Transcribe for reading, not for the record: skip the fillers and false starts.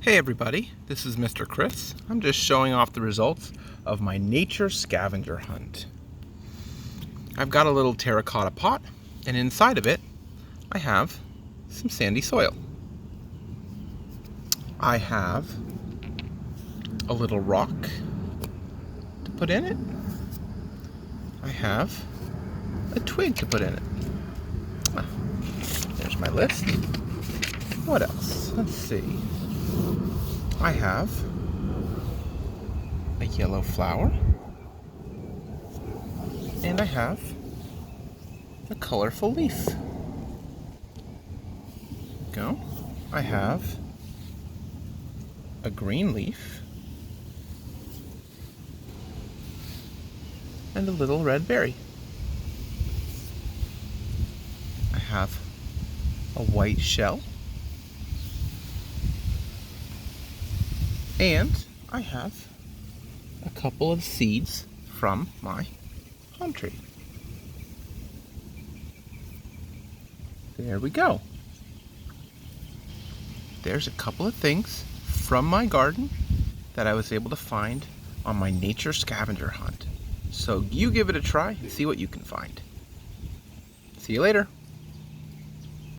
Hey everybody, this is Mr. Chris. I'm just showing off the results of my nature scavenger hunt. I've got a little terracotta pot, and inside of it I have some sandy soil. I have a little rock to put in it. I have a twig to put in it. There's my list. What else? Let's see. I have a yellow flower, and I have a colorful leaf. Go. I have a green leaf and a little red berry. I have a white shell, and I have a couple of seeds from my palm tree. There we go. There's a couple of things from my garden that I was able to find on my nature scavenger hunt. So you give it a try and see what you can find. See you later.